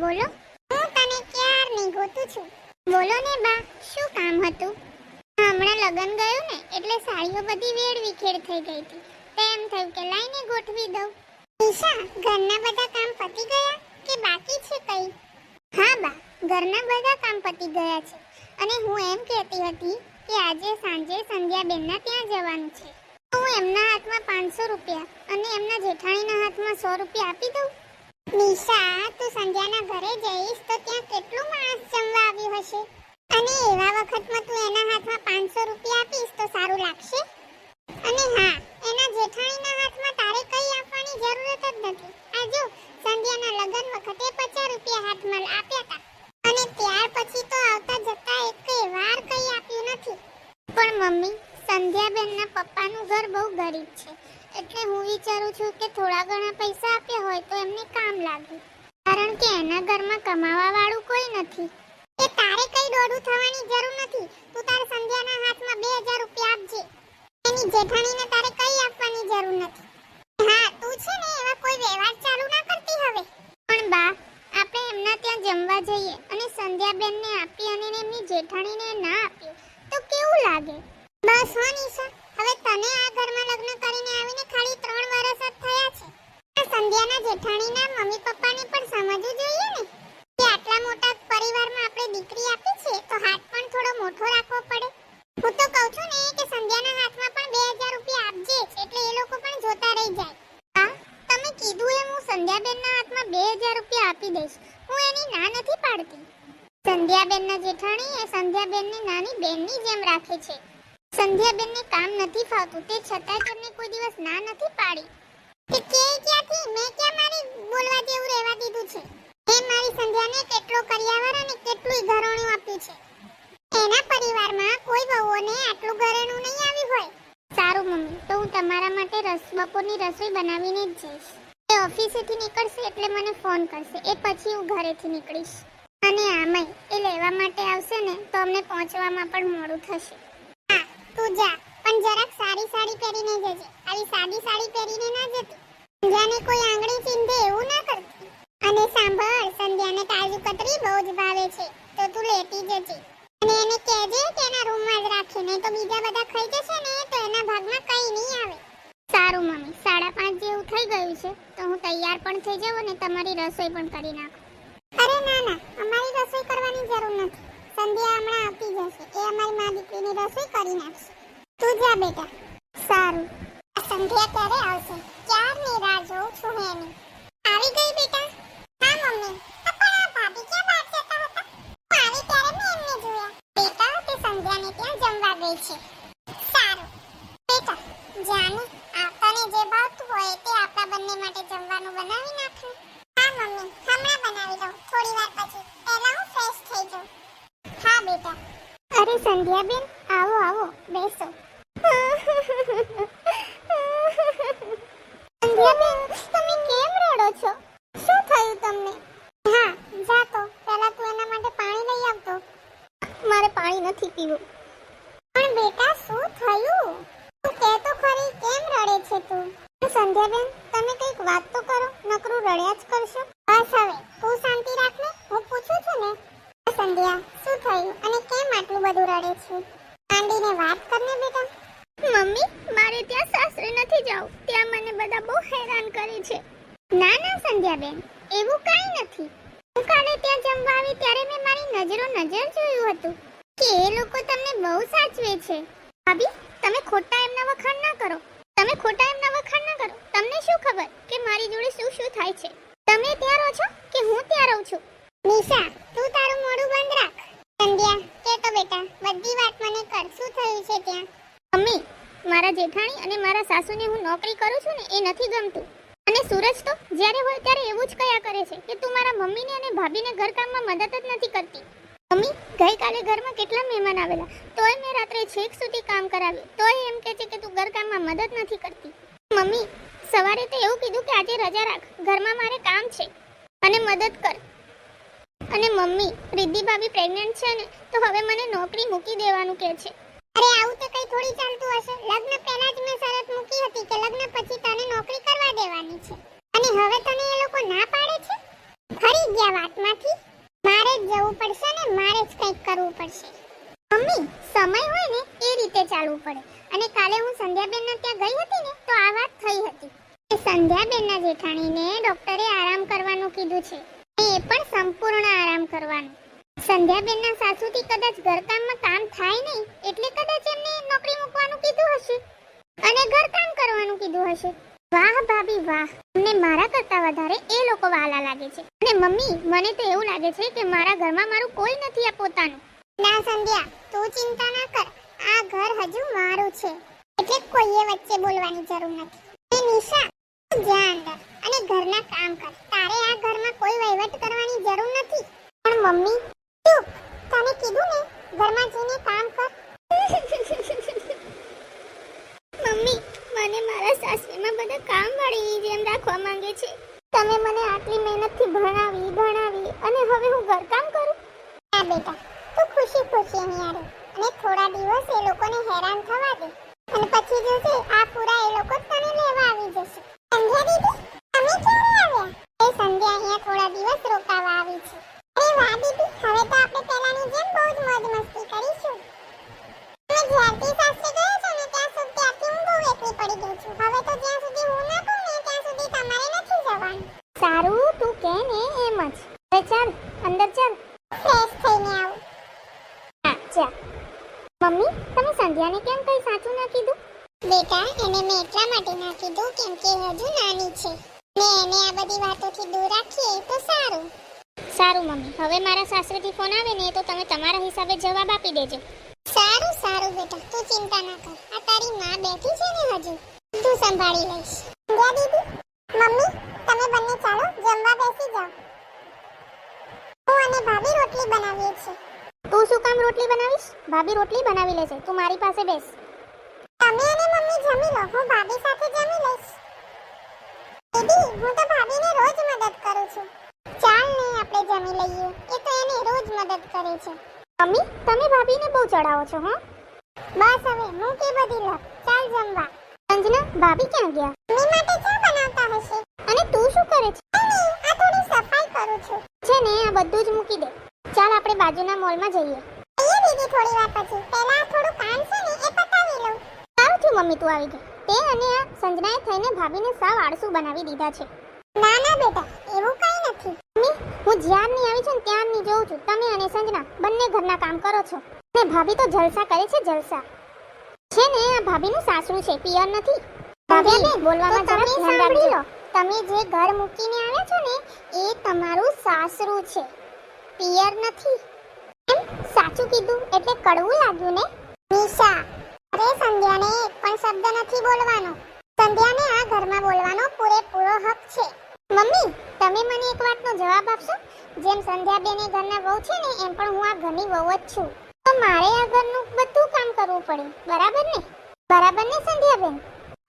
બોલો. હું તને ક્યારની ગોતું છું. બોલો ને બા, શું કામ હતું? હમણાં લગન ગયું ને એટલે સાડીઓ બધી વેડ વિખેર થઈ ગઈ હતી. તેમ થયું કે લાઈને ગોઠવી દઉં. ઈશા, ઘરના બધા કામ પતી ગયા કે બાકી છે કઈ? હા બા, ઘરના બધા કામ પતી ગયા છે. અને હું એમ કહેતી હતી કે આજે સાંજે સંધ્યાબેનના ત્યાં જવાનું છે. હું એમના હાથમાં 500 રૂપિયા અને એમના જેઠાણીના હાથમાં 100 રૂપિયા આપી દઉં. નિશા, તું સંધ્યાના ઘરે જઈશ તો ત્યાં કેટલું માણસ જમવા આવ્યું હશે, અને એવા વખતમાં તું એના હાથમાં 500 રૂપિયા આપીશ તો સારું લાગશે? અને હા, એના જેઠાણીના હાથમાં તારે કઈ આપવાની જરૂરત જ નથી. આ જો, સંધ્યાના લગન વખતે 50 રૂપિયા હાથમાં આપ્યા હતા, અને ત્યાર પછી તો આવતા જતા એકેય વાર કઈ આપ્યું નથી. પણ મમ્મી, સંધ્યાબેનના પપ્પાનું ઘર બહુ ગરીબ છે, એટલે હું વિચારું છું કે થોડા ઘણા પૈસા આપ્યા હોય તો એમને કામ લાગે, કારણ કે એના ઘરમાં કમાવા વાળું કોઈ નથી. એ તારે કઈ દોડું થવાની જરૂર નથી. તું તાર સંધ્યાના હાથમાં 2000 રૂપિયા આપજે. એની જેઠાણીને તારે કઈ આપવાની જરૂર નથી. હા, તું છે ને એવા કોઈ વ્યવહાર ચાલુ ના કરતી હવે. પણ બા, આપણે એમના ત્યાં જમવા જઈએ અને સંધ્યાબેનને આપી અને એમની જેઠાણીને ના આપ્યું તો કેવું લાગે? બસ હો નિશા, હવે તને આ ઘરમાં લગ્ન કરીને આવીને ખાલી 3 વર્ષ જ થયા છે. આ સંધ્યાના જેઠાણીના મમ્મી પપ્પાને પણ સમજવું જોઈએ ને કે આટલા મોટા પરિવારમાં આપણે દીકરી આપી છે તો હાથ પણ થોડો મોટો રાખવો પડે. હું તો કહું છું ને કે સંધ્યાના હાથમાં પણ 2000 રૂપિયા આપજે, એટલે એ લોકો પણ જોતા રહી જાય. હા, તમે કીધું એમ હું સંધ્યાબેનના હાથમાં 2000 રૂપિયા આપી દઈશ. હું એની ના નથી પાડતી. સંધ્યાબેનના જેઠાણી એ સંધ્યાબેનને નાની બેનની જેમ રાખે છે. સંધ્યાબેનને કામ નથી ફાવતું, તે છતાંય તેમને કોઈ દિવસ ના નથી પાડી. તે કે ક્યાંથી? મેં ક્યાં મારી બોલવા જેવું રહેવા દીધું છે? એ મારી સંધ્યાને કેટલો કરિયાવર અને કેટલું ઘરેણું આપ્યું છે. એના પરિવારમાં કોઈ વહુઓને આટલું ઘરેણું નહીં આવ્યું હોય. સારું મમ્મી, તો હું તમારા માટે બપોરની રસોઈ બનાવીને જ જઈશ. એ ઓફિસેથી નીકળશે એટલે મને ફોન કરશે, એ પછી હું ઘરેથી નીકળીશ. અને આમાંય એ લેવા માટે આવશે ને તો અમને પહોંચવામાં પણ મોડું થશે. હા, તું જા, પણ જરાક સારી સાડી પહેરીને જજે. આવી સાદી સાડી પહેરીને ના જતી. સંધ્યાને કોઈ આંગળી ચીંધે એવું ના કરતી. અને સાંભળ, સંધ્યાને કાજુ કતરી બહુ જ ભાવે છે, તો તું લેતી જજે. અને એને કહેજે કે એના રૂમમાં જ રાખે, નહીં તો બીજા બધા ખાઈ જશે ને તો એના ભાગમાં કંઈ નહીં આવે. સારું મમ્મી, 5:30 જેવું થઈ ગયું છે, તો હું તૈયાર પણ થઈ જાઉં અને તમારી રસોઈ પણ કરી નાખું. અરે ના ના, અમારી રસોઈ કરવાની જરૂર નથી. સંધ્યા હમણાં આવતી જશે, એ અમારી મા દીકરીની રસોઈ કરી નાખશે. તું જા બેટા. સારું. સંધ્યા ક્યારે આવશે? ક્યારની રાહ જોઉં છું એની. આવી ગઈ બેટા? હા મમ્મી. પણ આ ભાભી ક્યાં બહાર જતા હતા? હું આવી ત્યારે મેં એમને જોયા. બેટા, તે સંધ્યાને ત્યાં જમવા ગઈ છે. સારું બેટા, જાને આવતાને જે ભાવતું હોય તે આપણા બંને માટે જમવાનું બનાવી નાખે. હા મમ્મી, હમણાં બનાવી દઉં, થોડી વાર પછી. પહેલા હું ફ્રેશ થઈ જાઉં. હા બેટા. અરે સંધ્યાબેન, આવો આવો, બેસો. સંધ્યાબેન, તમે કેમ રડો છો? શું થયું તમને? હા, જા તો પહેલા તું એના માટે પાણી લઈ આવતો. મારે પાણી નથી પીવું. પણ બેટા, શું થયું? તું કહે તો ખરી, કેમ રડે છે તું? સંધ્યાબેન, તમે કંઈક વાત તો કરો, નકરું રડ્યા જ કરશો. બસ હવે તું શાંતિ રાખ ને, હું પૂછું છું ને. સંધ્યા, શું થયું અને કેમ આટલું બધું રડે છે? આંડીને વાત કરને બેટા. મમ્મી, મારે ત્યાં સાસરે નથી જાવું, ત્યાં મને બધા બહુ હેરાન કરે છે. ના ના સંધ્યાબેન, એવું કાંઈ નથી. હું કાલે ત્યાં જમવા આવી ત્યારે મેં મારી નજર જોયું હતું કે એ લોકો તમને બહુ સાચવે છે. ભાભી, તમે ખોટા એમના વખાણ ના કરો. તમને શું ખબર કે મારી જોડે શું થાય છે? તમે ત્યાં રહો છો કે હું ત્યાં રહું છું? નિશા, તું તારું મોઢું બંધ રાખ. સંધ્યા, કે તો બેટા, બધી વાત મને કર. શું થયું છે ત્યાં? મમ્મી, મારા જેઠાણી અને મારા સાસુને હું નોકરી કરું છું ને એ નથી ગમતું. અને સૂરજ તો જ્યારે હોય ત્યારે એવું જ કયા કરે છે કે તું મારા મમ્મીને અને ભાભીને ઘરકામમાં મદદ જ નથી કરતી. મમ્મી, ગઈકાલે ઘરમાં કેટલા મહેમાન આવેલા, તોય મેં રાત્રે છેક સુધી કામ કરાવ્યું, તોય એમ કહે છે કે તું ઘરકામમાં મદદ નથી કરતી. મમ્મી, સવારે તો એવું કીધું કે આજે રજા રાખ, ઘરમાં મારે કામ છે અને મદદ કર. અને મમ્મી, રિદ્ધિ ભાભી પ્રેગ્નન્ટ છે ને તો હવે મને નોકરી મૂકી દેવાનું કહે છે. અરે આવું તો કઈ થોડી ચાલતું હશે. લગ્ન પહેલા જ મેં શરત મૂકી હતી કે લગ્ન પછી તને નોકરી કરવા દેવાની છે, અને હવે તને એ લોકો ના પાડે છે. ખરી ગયા વાતમાં ચાલવું પડશે. મમ્મી, સમય હોય ને એ રીતે ચાલવું પડે. અને કાલે હું સંધ્યાબેનના ત્યાં ગઈ હતી ને તો આ વાત થઈ હતી. સંધ્યાબેનના જેઠાણીને ડોક્ટરે આરામ કરવાનું કીધું છે. એ પણ સંપૂર્ણ આરામ કરવાનું. સંધ્યાબેનના સાસુથી કદાચ ઘરકામમાં કામ થાય નહીં એટલે કદાચ એમને નોકરી મૂકવાનું કીધું હશે અને ઘરકામ કરવાનું કીધું હશે. વાહ ભાભી વાહ, તમને મારા કરતા વધારે એ લોકો વાલા લાગે છે. અને મમ્મી, મને તો એવું લાગે છે કે મારા ઘરમાં મારું કોઈ નથી આ પોતાનું. ના સંધ્યા, તું ચિંતા ના કર. આ ઘર હજુ મારું છે એટલે કોઈએ વચ્ચે બોલવાની જરૂર નથી. એ નિશા, તું જા અંદર અને ઘરના કામ કર. તારે આ ઘરમાં કોઈ વહીવટ કરવાની જરૂર નથી. પણ મમ્મી, ચૂપ. તને કીધું ને ઘરમાં જઈને કામ કર. મમ્મી, મને મારા સાસરીમાં બધા કામવાળીની જેમ રાખવા માંગે છે. તમે મને આટલી મહેનતથી ભણાવી અને હવે હું ઘરકામ કરું? ના બેટા, તું ખુશી ખુશી અહીં રહે અને થોડા દિવસ એ લોકોને હેરાન થવા દે અને પછી જોજે આ પૂરા એ લોકો તને લેવા આવી જશે. સંધ્યા દીદી, તમે ક્યારે આવ્યા? એ સંધ્યા અહીંયા થોડા દિવસ રોકાવા આવી છે. અરે વાહ દીદી, હવે તો આપણે પહેલાની જેમ બહુ જ મોજ મસ્તી કરીશું. તમે જ્યારથી સાસરે ગયા છો ને ત્યારથી હું બહુ એકલી પડી ગઈ છું. હવે તો જ્યાં સુધી હું ના કહું ને ત્યાં સુધી તમારે નથી જવાનું. સારું, તું કહે ને એમ જ. હવે ચાલ, અંદર ચાલ, ફ્રેશ થઈને આવું. હા, ચાલ. મમ્મી, તમે સંધ્યાને કેમ કંઈ સાચું ના કીધું? બેટા, એને મેં એટલા માટે ના કીધું કેમ કે હજુ નાની છે ને એને આ બધી વાતોથી દૂર રાખીએ તો સારું. સારું મમ્મી, હવે મારા સાસરેથી ફોન આવે ને તો તમે તમારા હિસાબે જવાબ આપી દેજો. સારું સારું બેટા, તું ચિંતા ના કર. આ તારી માં બેઠી છે ને હજુ, તું સંભાળી લઈશ. સંધ્યા દીદી, મમ્મી, તમે બંને ચાલો જમવા બેસી જાઓ. હું અને ભાભી રોટલી બનાવીએ છીએ. તું શું કામ રોટલી બનાવીશ? ભાભી રોટલી બનાવી લેશે, તું મારી પાસે બેસ. તમે અને મમ્મી જમી લો, હું ભાભી સાથે જમી લઈશ. દીદી, હું તો ભાભીને રોજ મદદ કરું છું. ચાલ ને આપણે જમી લઈએ, એ તો એને રોજ મદદ કરે છે. મમ્મી, તમે ભાભીને બહુ ચડાવો છો હો? બસ હવે મૂકી બધી લપ, ચાલ જમવા. અંજના, ભાભી ક્યાં ગયા? મમ્મી માટે ચા બનાવતા હશે. અને તું શું કરે છે? આ થોડી સફાઈ કરું છું. છે ને, આ બધું જ મૂકી દે. ચાલ આપણે બાજુના મોલમાં જઈએ. દીદી, થોડી વાર પછી. પહેલા થોડું કામ છે ને એ પતાવી લઉં. સારું થયું મમ્મી તું આવી ગઈ. તે અને આ સંજનાએ થઈને ભાભીને સાવ આળસુ બનાવી દીધા છે. ના ના બેટા, એવું કંઈ નથી. મમ્મી, હું જ્યારની આવી છું ને ત્યારની જોઉં છું તમે અને સંજના બંને ઘરના કામ કરો છો ને ભાભી તો જલસા કરે છે, જલસા. છે ને, આ ભાભીનું સાસરું છે, પિયર નથી. ભાભી, બોલવામાં જરા ધ્યાન રાખજો. તમે જે ઘર મૂકીને આવ્યા છો ને એ તમારું સાસરું છે, પિયર નથી. એમ સાચું કીધું એટલે કડવું લાગ્યું ને? નિશા, અરે સંધ્યાને એક પણ શબ્દ નથી બોલવાનો. સંધ્યાને આ ઘરમાં બોલવાનો પૂરેપૂરો હક છે. મમ્મી, તમે મને એક વાતનો જવાબ આપશો? જેમ સંધ્યાબેન એ ઘરના વહુ છે ને એમ પણ હું આ ઘરની વહુ જ છું. તો મારે આ ઘરનું બધું કામ કરવું પડે, બરાબર ને? બરાબર ને સંધ્યાબેન?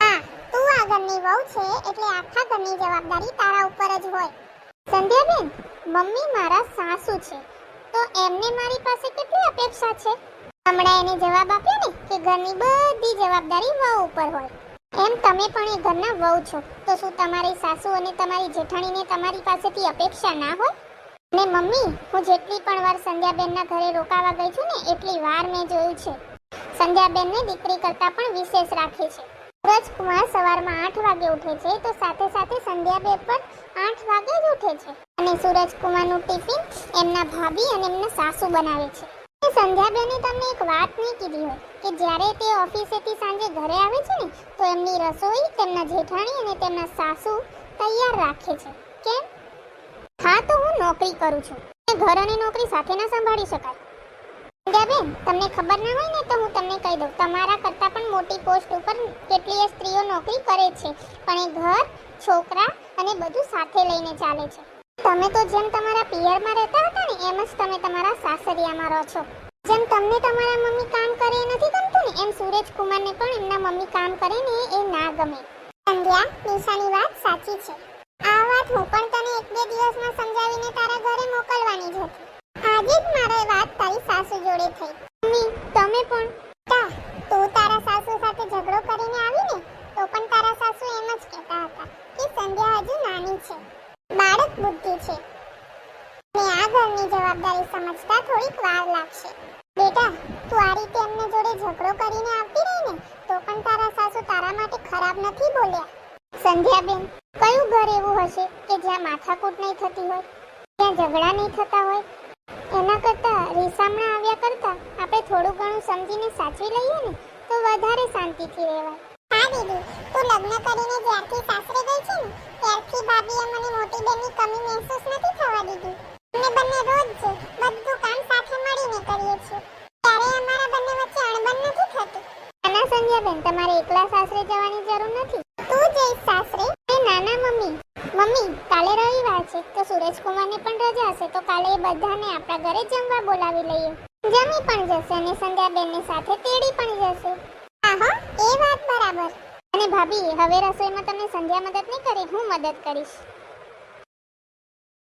હા, તું આ ઘરની વહુ છે એટલે આખા ઘરની જવાબદારી તારા ઉપર જ હોય. સંધ્યાબેન, મમ્મી મારા સાસુ છે તો એમને મારી પાસે કેટલી અપેક્ષા છે? હમણાં એને જવાબ આપ્યો ને કે ઘરની બધી જવાબદારી વહુ ઉપર હોય. એમ તમે પણ એ ઘરના વહુ છો તો શું તમારી સાસુ અને તમારી જેઠાણીને તમારી પાસેથી અપેક્ષા ના હોય? ને મમ્મી, હું જેટલી પણ વાર સંધ્યાબેનના ઘરે રોકાવા ગઈ છું ને એટલી વાર મેં જોયું છે સંધ્યાબેનને દીકરી કરતાં પણ વિશેષ રાખે છે. સૂરજકુમાર સવારમાં 8 વાગે ઉઠે છે તો સાથે સાથે સંધ્યાબેન પણ 8 વાગે જ ઉઠે છે અને સૂરજકુમારનું ટિફિન એમના ભાભી અને એમના સાસુ બનાવે છે. સંધ્યાબેને તમને એક વાત નહીં કીધી હોય કે જ્યારે તે ઓફિસેથી સાંજે ઘરે આવે છે ને તો એમની રસોઈ તેમના જેઠાણી અને તેમના સાસુ તૈયાર રાખે છે. કેમ? હા, તો હું નોકરી કરું છું. ઘર અને નોકરી સાથે ના સંભાળી શકાય. સંધ્યાબેન, તમને ખબર ના હોય ને તો હું તમને કહી દઉં, તમારા કરતાં પણ મોટી પોસ્ટ ઉપર કેટલીય સ્ત્રીઓ નોકરી કરે છે પણ એ ઘર, છોકરા અને બધું સાથે લઈને ચાલે છે. તમે તો જેમ તમારા પિયરમાં રહેતા હતા ને એમ જ તમે તમારા સાસરિયામાં રહો છો. જેમ તમને તમારા મમ્મી કામ કરે એ નથી ગમતું ને એમ સૂરજકુમારને પણ એમના મમ્મી કામ કરે ને એ ના ગમે. સંધ્યા, નિશાની વાત સાચી છે. આ વાત હું પણ તને 1-2 દિવસમાં સમજાવીને તારા ઘરે મોકલવાની જ હતી. આજે જ મારી વાત તારી સાસુ જોડે થઈ. મમ્મી, તમે પણ તું તારા સાસુ સાથે ઝઘડો કરીને આવી ને તો પણ તારા સાસુ એમ જ કહેતા હતા કે સંધ્યા હજુ નાની છે, બાળક બુદ્ધિ છે ને આ ઘરની જવાબદારી જવાબદારી સમજતા થોડીક વાર લાગશે. બેટા, તું આ રીતે એમને જોડે ઝઘડો કરીને આવતી રહી ને તો પણ તારા સાસુ તારા માટે ખરાબ નથી બોલ્યા. સંધ્યાબેન, કયું ઘર એવું હશે કે જ્યાં માથાકૂટ નહીં થતી હોય, ત્યાં ઝઘડા નહીં થતા હોય? એના કરતા રીસામણા આવ્યા કરતા આપણે થોડું ઘણું સમજીને સાચવી લઈએ ને તો વધારે શાંતિથી રહેવાય. હા દીદી, તું લગ્ન કરીને જ્યારથી સાસરે ગઈ છે ને ત્યારથી ભાભીએ મને મોટી બેનની કમી મહેસૂસ નથી થવા દીધી. અમે બંને રોજ બધું કામ સાથે મળીને કરીએ છીએ, ત્યારે અમારા બંને વચ્ચે અણબન નથી થતી. નાના સંધ્યાબેન, તમારે એકલા સાસરે જવાની જરૂર નથી. તું જઈશ સાસરે? નાના મમ્મી, કાલે રવિવાર છે તો સુરેશકુમારને પણ રજા હશે તો કાલે એ બધાને આપણા ઘરે જમવા બોલાવી લઈએ. જમી પણ જશે અને સંધ્યાબેનને સાથે તેડી પણ જશે. હા, એ વાત બરાબર. અને ભાભી, હવે રસોઈમાં તમે સંધ્યા મદદ નહીં કરે, હું મદદ કરીશ.